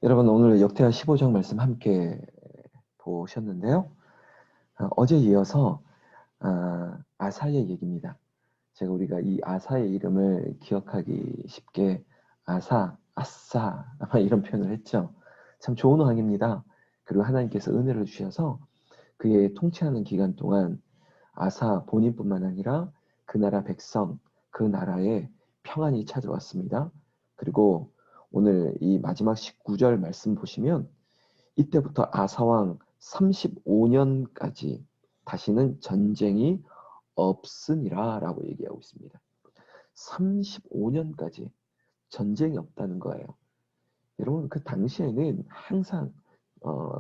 여러분 오늘 역대하 15장 말씀 함께 보셨는데요. 어제 이어서 아사의 얘기입니다. 제가 우리가 이 아사의 이름을 기억하기 쉽게 아사, 아싸 아마 이런 표현을 했죠. 참 좋은 왕입니다. 그리고 하나님께서 은혜를 주셔서 그의 통치하는 기간 동안 아사 본인뿐만 아니라 그 나라 백성, 그 나라에 평안이 찾아왔습니다. 그리고 오늘 이 마지막 19절 말씀 보시면 이때부터 아사왕 35년까지 다시는 전쟁이 없으니라 라고 얘기하고 있습니다. 35년까지 전쟁이 없다는 거예요. 여러분 그 당시에는 항상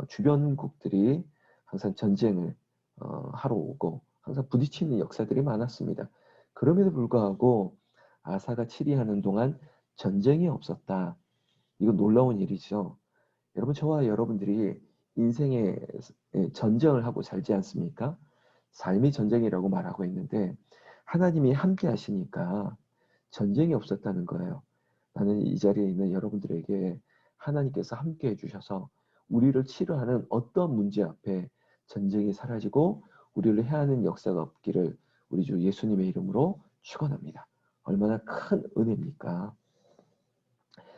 주변국들이 항상 전쟁을 하러 오고 항상 부딪히는 역사들이 많았습니다. 그럼에도 불구하고 아사가 치리하는 동안 전쟁이 없었다. 이거 놀라운 일이죠. 여러분 저와 여러분들이 인생에 전쟁을 하고 살지 않습니까? 삶이 전쟁이라고 말하고 있는데 하나님이 함께 하시니까 전쟁이 없었다는 거예요. 나는 이 자리에 있는 여러분들에게 하나님께서 함께 해주셔서 우리를 치료하는 어떤 문제 앞에 전쟁이 사라지고 우리를 해하는 역사가 없기를 우리 주 예수님의 이름으로 축원합니다. 얼마나 큰 은혜입니까?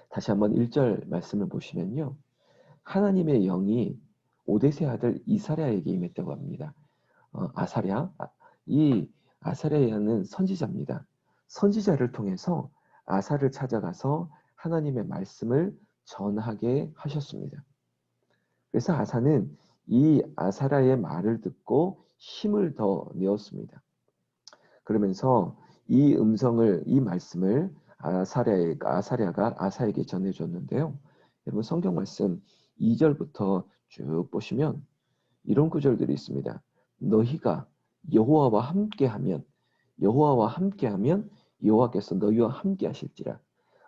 다시 한번 1절 말씀을 보시면요. 하나님의 영이 오데세 아들 이사랴에게 임했다고 합니다. 아사랴, 이 아사랴는 선지자입니다. 선지자를 통해서 아사를 찾아가서 하나님의 말씀을 전하게 하셨습니다. 그래서 아사는 이 아사랴의 말을 듣고 힘을 더 내었습니다. 그러면서 이 말씀을 아사랴가 아사에게 전해줬는데요. 여러분 성경 말씀 2절부터 쭉 보시면 이런 구절들이 있습니다. 너희가 여호와와 함께하면 여호와께서 너희와 함께 하실지라.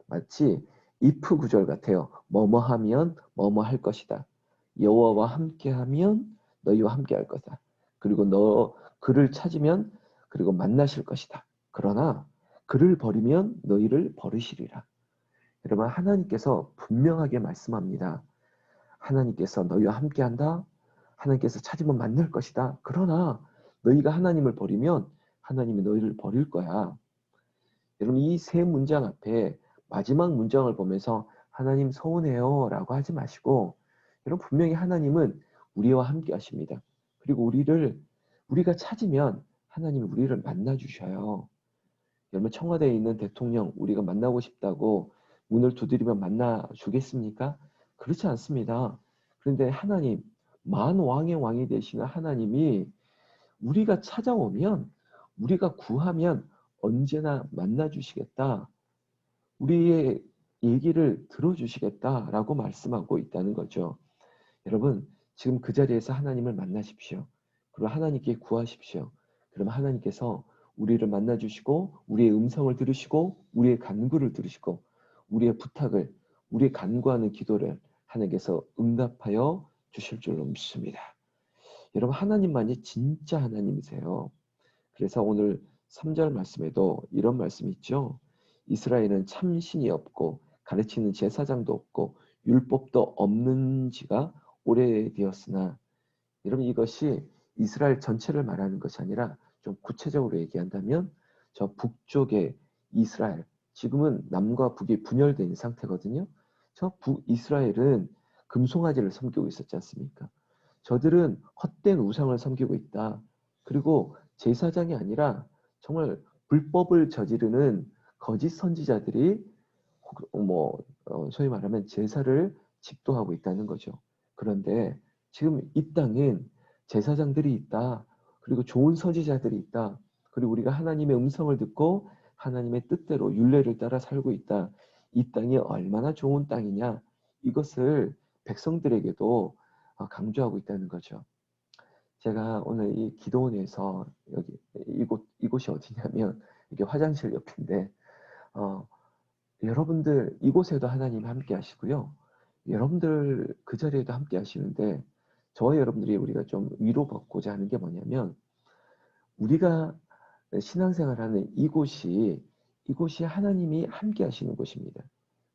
마치 if 구절 같아요. 뭐뭐 하면 뭐뭐 할 것이다. 여호와와 함께하면 너희와 함께 할 것이다. 그리고 너 그를 찾으면 그리고 만나실 것이다. 그러나 그를 버리면 너희를 버리시리라. 여러분 하나님께서 분명하게 말씀합니다. 하나님께서 너희와 함께한다. 하나님께서 찾으면 만날 것이다. 그러나 너희가 하나님을 버리면 하나님이 너희를 버릴 거야. 여러분 이 세 문장 앞에 마지막 문장을 보면서 하나님 서운해요 라고 하지 마시고 여러분 분명히 하나님은 우리와 함께 하십니다. 그리고 우리가 찾으면 하나님이 우리를 만나 주셔요. 여러분 청와대에 있는 대통령 우리가 만나고 싶다고 문을 두드리면 만나 주겠습니까? 그렇지 않습니다. 그런데 하나님 만왕의 왕이 되시는 하나님이 우리가 찾아오면 우리가 구하면 언제나 만나 주시겠다. 우리의 얘기를 들어주시겠다라고 말씀하고 있다는 거죠. 여러분 지금 그 자리에서 하나님을 만나십시오. 그리고 하나님께 구하십시오. 그럼 하나님께서 우리를 만나주시고 우리의 음성을 들으시고 우리의 간구를 들으시고 우리의 부탁을 우리의 간구하는 기도를 하나님께서 응답하여 주실 줄로 믿습니다. 여러분 하나님만이 진짜 하나님이세요. 그래서 오늘 3절 말씀에도 이런 말씀이 있죠. 이스라엘은 참신이 없고 가르치는 제사장도 없고 율법도 없는 지가 오래되었으나 여러분 이것이 이스라엘 전체를 말하는 것이 아니라 좀 구체적으로 얘기한다면 저 북쪽의 이스라엘 지금은 남과 북이 분열된 상태거든요. 저 북이스라엘은 금송아지를 섬기고 있었지 않습니까? 저들은 헛된 우상을 섬기고 있다. 그리고 제사장이 아니라 정말 불법을 저지르는 거짓 선지자들이 소위 말하면 제사를 집도하고 있다는 거죠. 그런데 지금 이 땅엔 제사장들이 있다. 그리고 좋은 선지자들이 있다. 그리고 우리가 하나님의 음성을 듣고 하나님의 뜻대로 율례를 따라 살고 있다. 이 땅이 얼마나 좋은 땅이냐. 이것을 백성들에게도 강조하고 있다는 거죠. 제가 오늘 이 기도원에서 이곳이 어디냐면 이게 화장실 옆인데 여러분들 이곳에도 하나님 함께 하시고요. 여러분들 그 자리에도 함께 하시는데 저와 여러분들이 우리가 좀 위로받고자 하는 게 뭐냐면 우리가 신앙생활하는 이곳이 하나님이 함께 하시는 곳입니다.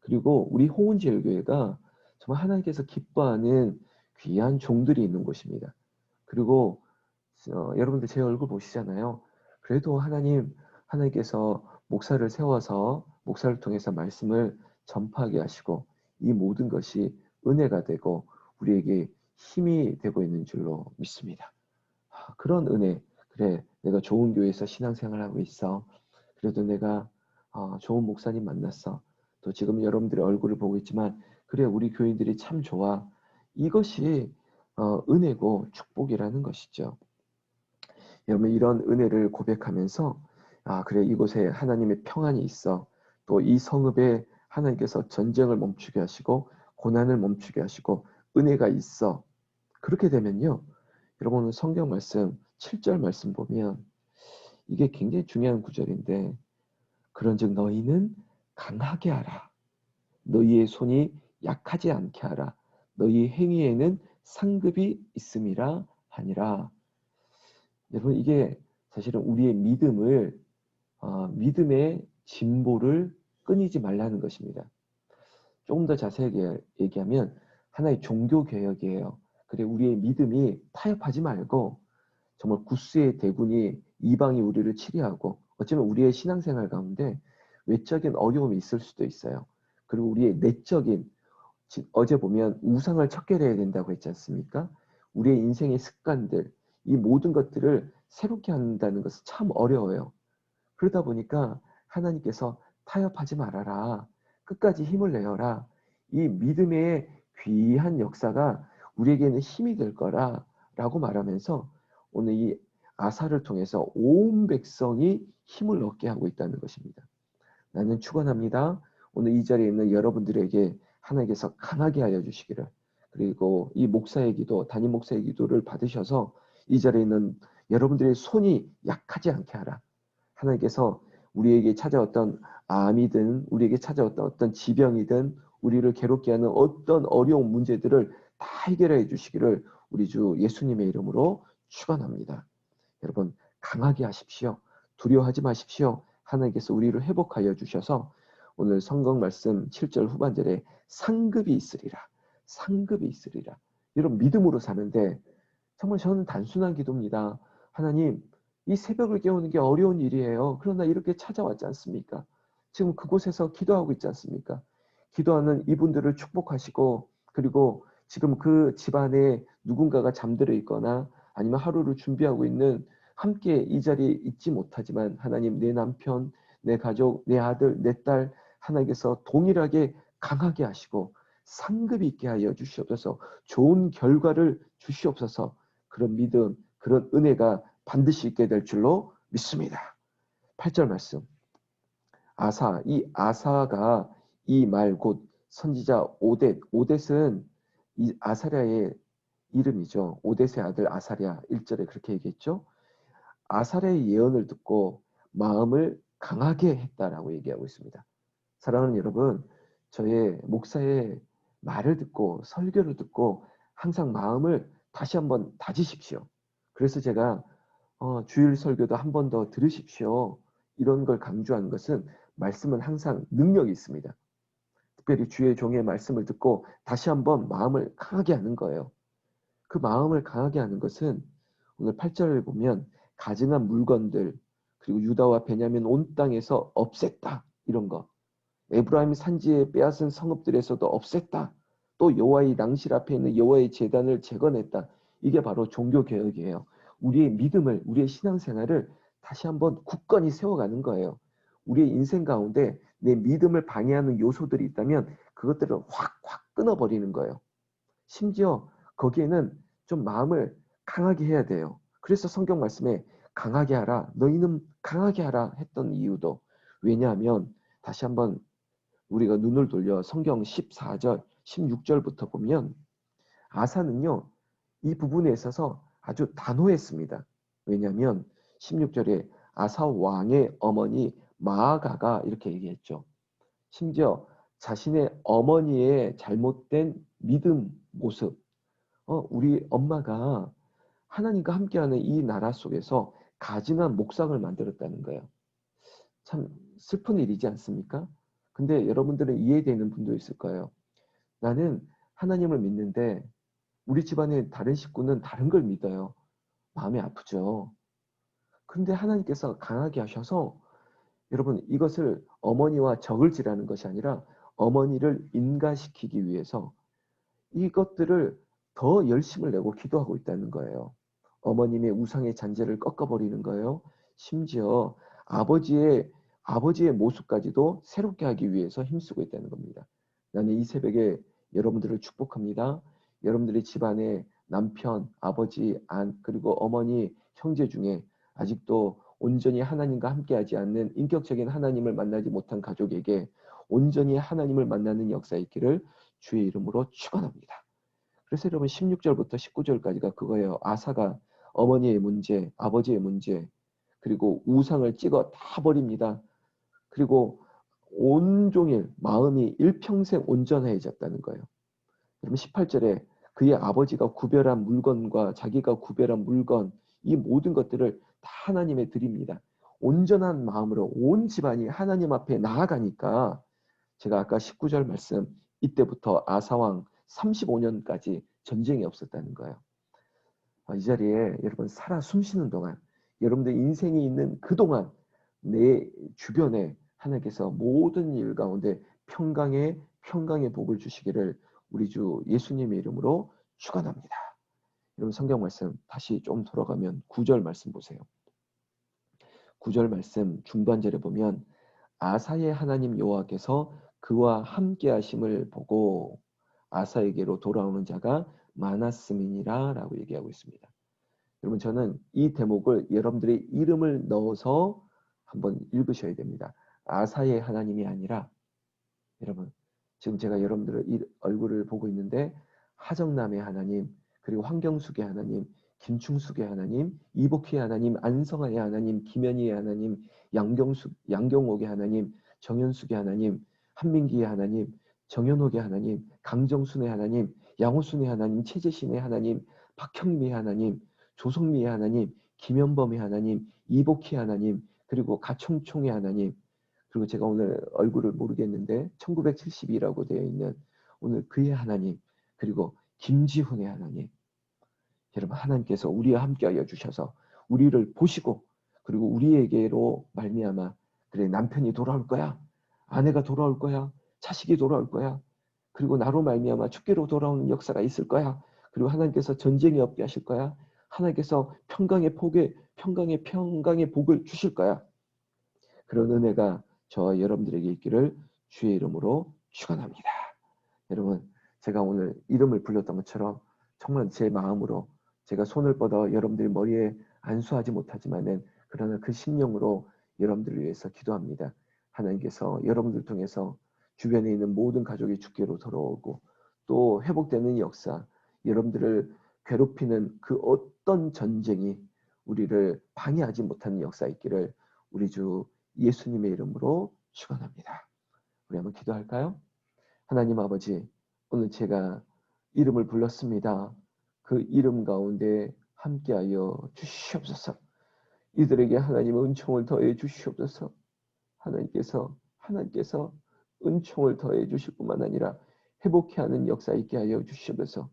그리고 우리 호은제일교회가 정말 하나님께서 기뻐하는 귀한 종들이 있는 곳입니다. 그리고 여러분들 제 얼굴 보시잖아요. 그래도 하나님께서 목사를 세워서 목사를 통해서 말씀을 전파하게 하시고 이 모든 것이 은혜가 되고 우리에게 힘이 되고 있는 줄로 믿습니다. 그런 은혜, 그래, 내가 좋은 교회에서 신앙생활하고 있어. 그래도 내가 좋은 목사님 만났어. 또 지금 여러분들의 얼굴을 보고 있지만, 그래, 우리 교인들이 참 좋아. 이것이 은혜고 축복이라는 것이죠. 여러분, 이런 은혜를 고백하면서, 그래, 이곳에 하나님의 평안이 있어. 또 이 성읍에 하나님께서 전쟁을 멈추게 하시고, 고난을 멈추게 하시고, 은혜가 있어. 그렇게 되면요, 여러분 성경 말씀 7절 말씀 보면 이게 굉장히 중요한 구절인데, 그런즉 너희는 강하게 하라. 너희의 손이 약하지 않게 하라. 너희 행위에는 상급이 있음이라 하니라. 여러분 이게 사실은 우리의 믿음의 진보를 끊이지 말라는 것입니다. 조금 더 자세하게 얘기하면 하나의 종교 개혁이에요. 그래 우리의 믿음이 타협하지 말고 정말 구스의 대군이 이방이 우리를 치리하고 어쩌면 우리의 신앙생활 가운데 외적인 어려움이 있을 수도 있어요. 그리고 우리의 내적인 어제 보면 우상을 척결해야 된다고 했지 않습니까? 우리의 인생의 습관들 이 모든 것들을 새롭게 한다는 것은 참 어려워요. 그러다 보니까 하나님께서 타협하지 말아라. 끝까지 힘을 내어라. 이 믿음의 귀한 역사가 우리에게는 힘이 될 거라 라고 말하면서 오늘 이 아사를 통해서 온 백성이 힘을 얻게 하고 있다는 것입니다. 나는 축원합니다. 오늘 이 자리에 있는 여러분들에게 하나님께서 강하게 하여 주시기를, 그리고 이 목사의 기도, 담임 목사의 기도를 받으셔서 이 자리에 있는 여러분들의 손이 약하지 않게 하라. 하나님께서 우리에게 찾아왔던 암이든 우리에게 찾아왔던 어떤 지병이든 우리를 괴롭게 하는 어떤 어려운 문제들을 다 해결해 주시기를 우리 주 예수님의 이름으로 축원합니다. 여러분 강하게 하십시오. 두려워하지 마십시오. 하나님께서 우리를 회복하여 주셔서 오늘 성경 말씀 7절 후반절에 상급이 있으리라. 상급이 있으리라. 여러분 믿음으로 사는데 정말 저는 단순한 기도입니다. 하나님, 이 새벽을 깨우는 게 어려운 일이에요. 그러나 이렇게 찾아왔지 않습니까? 지금 그곳에서 기도하고 있지 않습니까? 기도하는 이분들을 축복하시고 그리고 지금 그 집안에 누군가가 잠들어 있거나 아니면 하루를 준비하고 있는 함께 이 자리에 있지 못하지만 하나님 내 남편, 내 가족, 내 아들, 내 딸 하나님께서 동일하게 강하게 하시고 상급 있게 하여 주시옵소서. 좋은 결과를 주시옵소서. 그런 믿음, 그런 은혜가 반드시 있게 될 줄로 믿습니다. 8절 말씀. 이 아사가 이 말 곧 선지자 오뎃은 이 아사랴의 이름이죠. 오뎃의 아들 아사랴 1절에 그렇게 얘기했죠. 아사랴의 예언을 듣고 마음을 강하게 했다라고 얘기하고 있습니다. 사랑하는 여러분, 저의 목사의 말을 듣고 설교를 듣고 항상 마음을 다시 한번 다지십시오. 그래서 제가 주일 설교도 한 번 더 들으십시오. 이런 걸 강조하는 것은 말씀은 항상 능력이 있습니다. 특별히 주의 종의 말씀을 듣고 다시 한번 마음을 강하게 하는 거예요. 그 마음을 강하게 하는 것은 오늘 8절을 보면 가증한 물건들 그리고 유다와 베냐민 온 땅에서 없앴다. 이런 거. 에브라임 산지에 빼앗은 성읍들에서도 없앴다. 또 여호와의 낭실 앞에 있는 여호와의 제단을 재건했다. 이게 바로 종교 개혁이에요. 우리의 믿음을, 우리의 신앙생활을 다시 한번 굳건히 세워가는 거예요. 우리의 인생 가운데 내 믿음을 방해하는 요소들이 있다면 그것들을 확 끊어버리는 거예요. 심지어 거기에는 좀 마음을 강하게 해야 돼요. 그래서 성경 말씀에 강하게 하라, 너희는 강하게 하라 했던 이유도 왜냐하면 다시 한번 우리가 눈을 돌려 성경 14절, 16절부터 보면 아사는요, 이 부분에 있어서 아주 단호했습니다. 왜냐하면 16절에 아사 왕의 어머니 마아가가 이렇게 얘기했죠. 심지어 자신의 어머니의 잘못된 믿음 모습, 우리 엄마가 하나님과 함께하는 이 나라 속에서 가증한 목상을 만들었다는 거예요. 참 슬픈 일이지 않습니까? 근데 여러분들은 이해되는 분도 있을 거예요. 나는 하나님을 믿는데 우리 집안의 다른 식구는 다른 걸 믿어요. 마음이 아프죠. 그런데 하나님께서 강하게 하셔서 여러분 이것을 어머니와 적을 지라는 것이 아니라 어머니를 인가시키기 위해서 이것들을 더 열심을 내고 기도하고 있다는 거예요. 어머님의 우상의 잔재를 꺾어버리는 거예요. 심지어 아버지의 아버지의 모습까지도 새롭게 하기 위해서 힘쓰고 있다는 겁니다. 나는 이 새벽에 여러분들을 축복합니다. 여러분들의 집안에 남편, 아버지, 안 그리고 어머니, 형제 중에 아직도 온전히 하나님과 함께하지 않는 인격적인 하나님을 만나지 못한 가족에게 온전히 하나님을 만나는 역사 있기를 주의 이름으로 축원합니다. 그래서 여러분 16절부터 19절까지가 그거예요. 아사가 어머니의 문제, 아버지의 문제, 그리고 우상을 찍어 다 버립니다. 그리고 온종일 마음이 일평생 온전해졌다는 거예요. 그러면 18절에 그의 아버지가 구별한 물건과 자기가 구별한 물건, 이 모든 것들을 다 하나님에 드립니다. 온전한 마음으로 온 집안이 하나님 앞에 나아가니까 제가 아까 19절 말씀, 이때부터 아사왕 35년까지 전쟁이 없었다는 거예요. 이 자리에 여러분 살아 숨쉬는 동안, 여러분들 인생이 있는 그동안 내 주변에 하나님께서 모든 일 가운데 평강의 복을 주시기를 우리 주 예수님의 이름으로 축원합니다. 여러분 성경 말씀 다시 좀 돌아가면 9절 말씀 보세요. 9절 말씀 중반절에 보면 아사의 하나님 여호와께서 그와 함께 하심을 보고 아사에게로 돌아오는 자가 많았음이니라 라고 얘기하고 있습니다. 여러분 저는 이 대목을 여러분들의 이름을 넣어서 한번 읽으셔야 됩니다. 아사의 하나님이 아니라 여러분 지금 제가 여러분들의 얼굴을 보고 있는데 하정남의 하나님, 그리고 황경숙의 하나님, 김충숙의 하나님, 이복희의 하나님, 안성아의 하나님, 김현희의 하나님, 양경옥의 하나님, 정현숙의 하나님, 한민기의 하나님, 정현옥의 하나님, 강정순의 하나님, 양호순의 하나님, 최재신의 하나님, 박형미의 하나님, 조성미의 하나님, 김현범의 하나님, 이복희의 하나님, 그리고 가총총의 하나님, 그리고 제가 오늘 얼굴을 모르겠는데 1972라고 되어 있는 오늘 그의 하나님, 그리고 김지훈의 하나님, 여러분 하나님께서 우리와 함께하여 주셔서 우리를 보시고 그리고 우리에게로 말미암아 그래 남편이 돌아올 거야, 아내가 돌아올 거야, 자식이 돌아올 거야, 그리고 나로 말미암아 주께로 돌아오는 역사가 있을 거야, 그리고 하나님께서 전쟁이 없게 하실 거야, 하나님께서 평강의 복을 주실 거야. 그런 은혜가 저와 여러분들에게 있기를 주의 이름으로 축원합니다. 여러분 제가 오늘 이름을 불렀던 것처럼 정말 제 마음으로 제가 손을 뻗어 여러분들 머리에 안수하지 못하지만은 그러나 그 심령으로 여러분들을 위해서 기도합니다. 하나님께서 여러분들 통해서 주변에 있는 모든 가족이 주께로 돌아오고 또 회복되는 역사, 여러분들을 괴롭히는 그 어떤 전쟁이 우리를 방해하지 못하는 역사 있기를 우리 주 예수님의 이름으로 축원합니다. 우리 한번 기도할까요? 하나님 아버지, 오늘 제가 이름을 불렀습니다. 그 이름 가운데 함께하여 주시옵소서. 이들에게 하나님의 은총을 더해 주시옵소서. 하나님께서 은총을 더해 주실 뿐만 아니라 회복케 하는 역사 있게 하여 주시옵소서.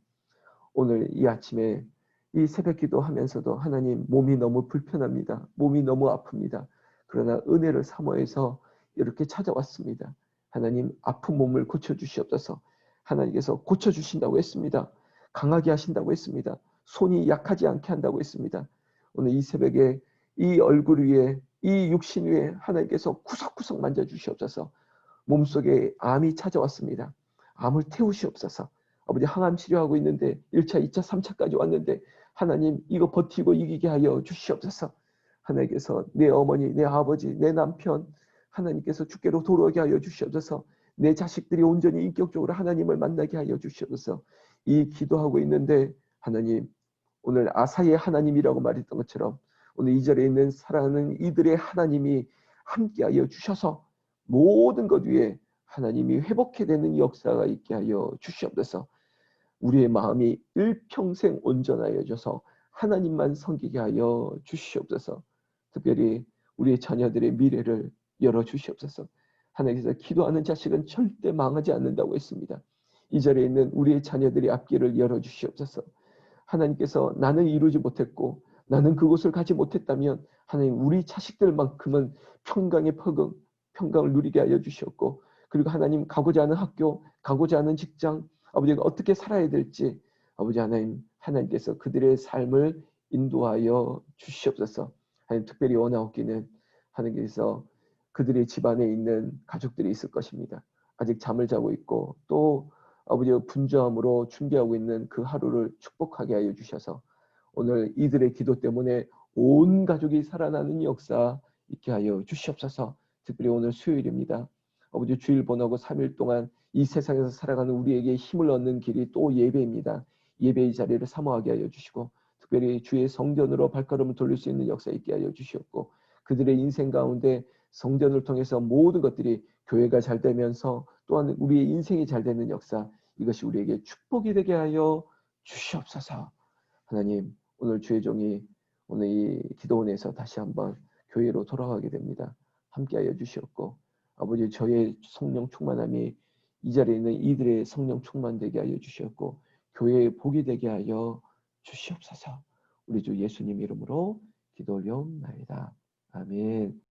오늘 이 아침에 이 새벽 기도하면서도 하나님 몸이 너무 불편합니다. 몸이 너무 아픕니다. 그러나 은혜를 사모해서 이렇게 찾아왔습니다. 하나님 아픈 몸을 고쳐주시옵소서. 하나님께서 고쳐주신다고 했습니다. 강하게 하신다고 했습니다. 손이 약하지 않게 한다고 했습니다. 오늘 이 새벽에 이 얼굴 위에 이 육신 위에 하나님께서 구석구석 만져주시옵소서. 몸속에 암이 찾아왔습니다. 암을 태우시옵소서. 아버지 항암 치료하고 있는데 1차, 2차, 3차까지 왔는데 하나님 이거 버티고 이기게 하여 주시옵소서. 하나님께서 내 어머니, 내 아버지, 내 남편 하나님께서 주께로 돌아오게 하여 주시옵소서. 내 자식들이 온전히 인격적으로 하나님을 만나게 하여 주시옵소서. 이 기도하고 있는데 하나님 오늘 아사의 하나님이라고 말했던 것처럼 오늘 이 자리에 있는 사랑하는 이들의 하나님이 함께하여 주셔서 모든 것 위에 하나님이 회복해 되는 역사가 있게 하여 주시옵소서. 우리의 마음이 일평생 온전하여져서 하나님만 섬기게 하여 주시옵소서. 특별히 우리의 자녀들의 미래를 열어주시옵소서. 하나님께서 기도하는 자식은 절대 망하지 않는다고 했습니다. 이 자리에 있는 우리의 자녀들의 앞길을 열어주시옵소서. 하나님께서 나는 이루지 못했고 나는 그곳을 가지 못했다면 하나님 우리 자식들만큼은 평강의 평강을 누리게 하여 주시옵고, 그리고 하나님 가고자 하는 학교, 가고자 하는 직장, 아버지가 어떻게 살아야 될지 아버지 하나님께서 그들의 삶을 인도하여 주시옵소서. 하나님 특별히 원하옵기는 하나님께서 그들의 집안에 있는 가족들이 있을 것입니다. 아직 잠을 자고 있고 또 아버지의 분주함으로 준비하고 있는 그 하루를 축복하게 하여 주셔서 오늘 이들의 기도 때문에 온 가족이 살아나는 역사 있게 하여 주시옵소서. 특별히 오늘 수요일입니다. 아버지 주일 보내고 3일 동안 이 세상에서 살아가는 우리에게 힘을 얻는 길이 또 예배입니다. 예배의 자리를 사모하게 하여 주시고 특별히 주의 성전으로 발걸음을 돌릴 수 있는 역사 있게 하여 주시옵고, 그들의 인생 가운데 성전을 통해서 모든 것들이 교회가 잘 되면서 또한 우리의 인생이 잘 되는 역사, 이것이 우리에게 축복이 되게 하여 주시옵소서. 하나님, 오늘 주의 종이 오늘 이 기도원에서 다시 한번 교회로 돌아가게 됩니다. 함께하여 주시옵고 아버지 저의 성령 충만함이 이 자리에 있는 이들의 성령 충만되게 하여 주시옵고 교회의 복이 되게 하여 주시옵소서. 우리 주 예수님 이름으로 기도 올려옵나이다. 아멘.